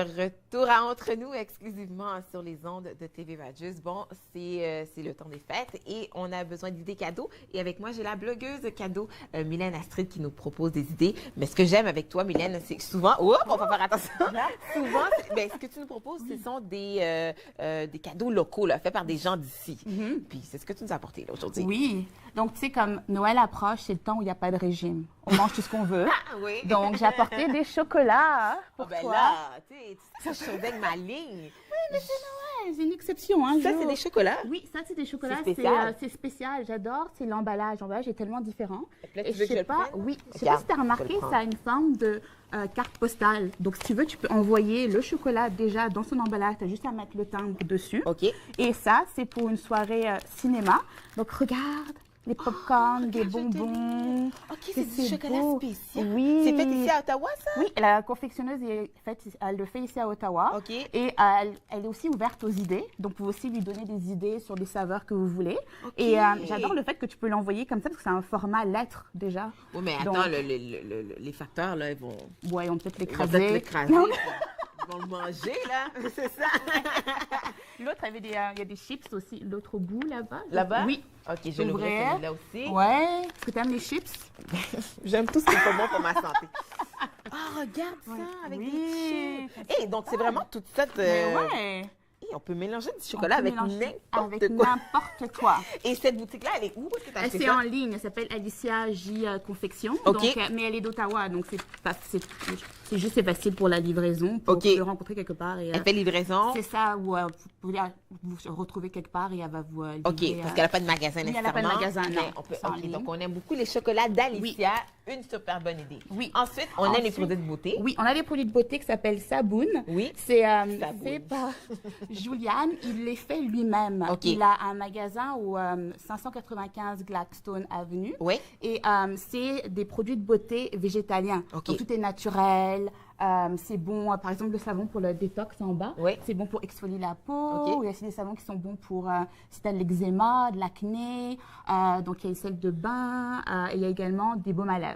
retour à Entre nous, exclusivement sur les ondes de TV Radius. Bon, c'est le temps des fêtes et on a besoin d'idées cadeaux. Et avec moi, j'ai la blogueuse cadeau, Mylène Astrid, qui nous propose des idées. Mais ce que j'aime avec toi, Mylène, c'est que souvent... Oh, on va faire attention! Souvent, ce que tu nous proposes, ce sont des cadeaux locaux, là, faits par des gens d'ici. Puis c'est ce que tu nous as apporté là, aujourd'hui. Oui. Donc, tu sais, comme Noël approche, c'est le temps où il n'y a pas de régime. On mange tout ce qu'on veut. Oui. Donc, j'ai apporté des chocolats pour toi. Là, tu sais, je surveille ma ligne. Oui, mais c'est Noël, c'est une exception. Hein, ça, c'est des chocolats? Oui, ça, c'est des chocolats. C'est spécial. J'adore. C'est l'emballage. L'emballage est tellement différent. Et je sais pas, oui, je sais pas si tu as remarqué, ça a une forme de carte postale. Donc, si tu veux, tu peux envoyer le chocolat déjà dans son emballage. Tu as juste à mettre le timbre dessus. OK. Et ça, c'est pour une soirée cinéma. Donc, regarde. Les pop-corn, des bonbons. OK, c'est du chocolat spécial. Oui. C'est fait ici à Ottawa, ça? Oui, la confectionneuse, elle le fait ici à Ottawa. OK. Et elle est aussi ouverte aux idées. Donc, vous pouvez aussi lui donner des idées sur des saveurs que vous voulez. OK. Et j'adore le fait que tu peux l'envoyer comme ça parce que c'est un format lettre déjà. Oui, mais attends, donc, les facteurs, là, ils vont... Oui, ils vont peut-être l'écraser. Ils vont peut-être l'écraser. Ils vont le manger, là. C'est ça. L'autre, il y a des chips aussi. L'autre au bout, là-bas. Là-bas? Oui. OK, je l'ouvrir celui-là aussi. Ouais. Est-ce que tu aimes les chips? J'aime tout ce qui est pas bon pour ma santé. Ah, regarde ça, avec des chips. Et donc, c'est vraiment toute cette... ouais. Et on peut mélanger du chocolat avec n'importe quoi. Et cette boutique-là, elle est où? C'est en ligne. Elle s'appelle Alicia J Confection. OK. Donc, mais elle est d'Ottawa. Donc, c'est juste facile pour la livraison. Pour le rencontrer quelque part. Et, elle fait livraison? C'est ça. Où vous pouvez vous retrouver quelque part et elle va vous livrer. OK. Parce qu'elle n'a pas de magasin nécessairement. Elle n'a pas de magasin, non. On peut, OK. Donc, on aime beaucoup les chocolats d'Alicia. Oui. Une super bonne idée. Oui. Ensuite, on a les produits de beauté. Oui, on a des produits de beauté qui s'appellent Saboun. Oui. C'est fait par Julian. Il les fait lui-même. OK. Il a un magasin au 595 Gladstone Avenue. Oui. Et c'est des produits de beauté végétaliens. OK. Donc, tout est naturel. C'est bon, par exemple, le savon pour le détox en bas. Oui. C'est bon pour exfolier la peau. OK. Il y a aussi des savons qui sont bons pour si tu as de l'eczéma, de l'acné. Donc, il y a les sels de bain. Et il y a également des baumes à lèvres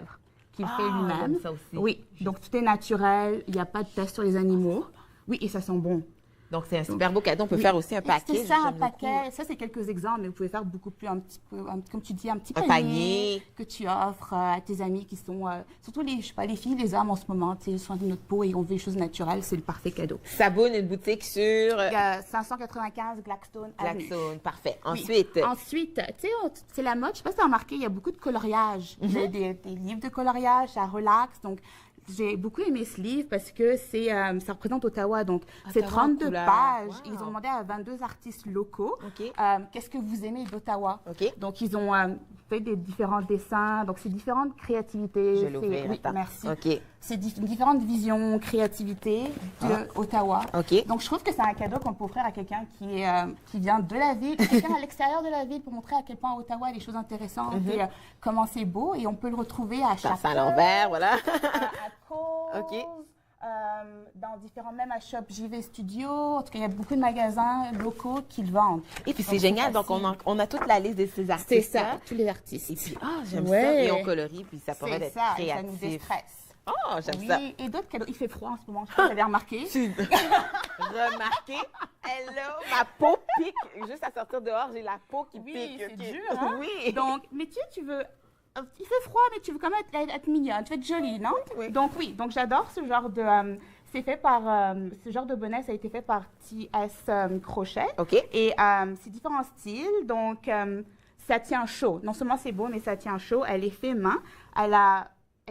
qu'il fait lui-même. Ça aussi. Oui. Donc, tout est naturel. Il n'y a pas de test sur les animaux. Oui, et ça sent bon. Donc, c'est un super beau cadeau. On peut faire aussi un paquet. C'est ça, un paquet. Ça, c'est quelques exemples, mais vous pouvez faire beaucoup plus, un petit peu, comme tu dis, un petit panier que tu offres à tes amis qui sont, surtout les, je sais pas, les filles, les hommes en ce moment, tu sais, soin de notre peau et on veut des choses naturelles, c'est le parfait cadeau. Saboun, une boutique sur... Il y a 595 Gladstone Avenue. Gladstone, parfait. Ensuite, tu sais, c'est la mode, je sais pas si tu as remarqué, il y a beaucoup de coloriage. Il y a des livres de coloriage, ça relaxe, donc... J'ai beaucoup aimé ce livre parce que ça représente Ottawa. Donc, c'est 32 pages. Wow. Ils ont demandé à 22 artistes locaux qu'est-ce que vous aimez d'Ottawa. Donc, ils ont fait des différents dessins. Donc, c'est différentes créativités. Je l'ouvre. Oui, merci. C'est différentes visions, créativité d'Ottawa. Donc, je trouve que c'est un cadeau qu'on peut offrir à quelqu'un qui vient de la ville, quelqu'un à l'extérieur de la ville pour montrer à quel point Ottawa a des choses intéressantes et comment c'est beau. Et on peut le retrouver à chaque à l'envers, voilà. Dans différents, même à Shop JV Studio. En tout cas, il y a beaucoup de magasins locaux qui le vendent. Et puis, c'est génial. Donc, on a toute la liste de ces artistes. C'est ça, tous les artistes. Et puis, j'aime ça. Et on colorie, puis ça pourrait être créatif. Ça nous déstresse. Oh, j'aime ça. Et d'autres cadeaux. Il fait froid en ce moment. Je sais pas si vous avez remarqué. Remarqué. Hello, ma peau pique. Juste à sortir dehors, j'ai la peau qui pique. C'est dur, hein? Oui. Donc, mais tu veux... Il fait froid, mais tu veux quand même être mignonne, tu veux être jolie, non? Oui. Donc, donc j'adore ce genre de... c'est fait par... ce genre de bonnet, ça a été fait par T.S. Crochet. Et c'est différents styles, donc ça tient chaud. Non seulement c'est beau, mais ça tient chaud. Elle est fait main.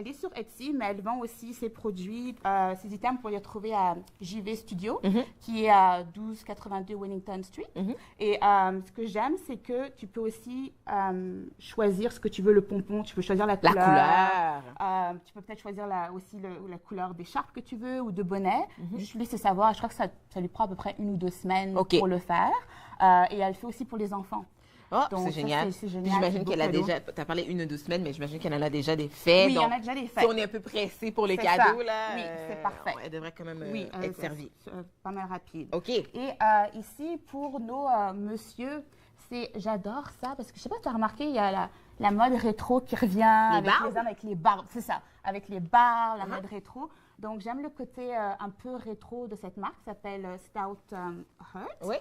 Elle est sur Etsy, mais elle vend aussi ses produits, ses items pour les retrouver à JV Studio, qui est à 1282 Wellington Street. Et ce que j'aime, c'est que tu peux aussi choisir ce que tu veux, le pompon, tu peux choisir la couleur. Tu peux peut-être choisir aussi la couleur d'écharpe que tu veux ou de bonnet. Juste lui laisser savoir, je crois que ça lui prend à peu près 1 ou 2 semaines pour le faire. Et elle fait aussi pour les enfants. Oh, c'est génial. J'imagine qu'elle a déjà, tu as parlé 1 ou 2 semaines, mais j'imagine qu'elle en a déjà des faits. Oui, il y en a déjà des faits. Si on est un peu pressé pour les cadeaux, là, oui, c'est parfait. Elle devrait quand même être servie. Pas mal rapide. Et ici, pour nos messieurs, j'adore ça, parce que je sais pas si tu as remarqué, il y a la mode rétro qui revient avec les hommes, avec les barbes, c'est ça, avec les barbes, la mode rétro. Donc, j'aime le côté un peu rétro de cette marque, ça s'appelle Stout Heart. Oui.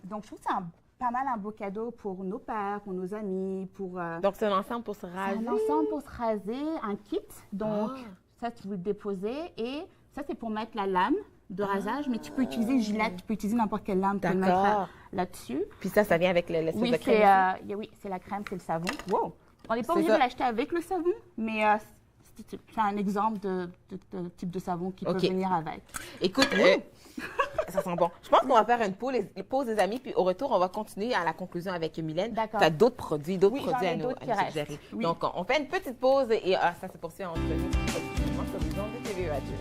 Donc, je trouve que c'est pas mal un beau cadeau pour nos pères, pour nos amis, pour... Donc, c'est un ensemble pour se raser? C'est un ensemble pour se raser, un kit. Donc, ça, tu veux le déposer. Et ça, c'est pour mettre la lame de rasage, mais tu peux utiliser Gillette, tu peux utiliser n'importe quelle lame pour le mettre là-dessus. Puis ça vient avec l'espèce de crème aussi? Oui, c'est la crème, c'est le savon. Wow! On n'est pas obligé de l'acheter avec le savon, mais c'est un exemple de type de savon qui peut venir avec. Écoute, ça sent bon. Je pense qu'on va faire une pause, les amis, puis au retour, on va continuer à la conclusion avec Mylène. D'accord. Tu as d'autres produits à nous suggérer. Oui. Donc, on fait une petite pause et ça se poursuit entre nous sur les ondes de TV Radio.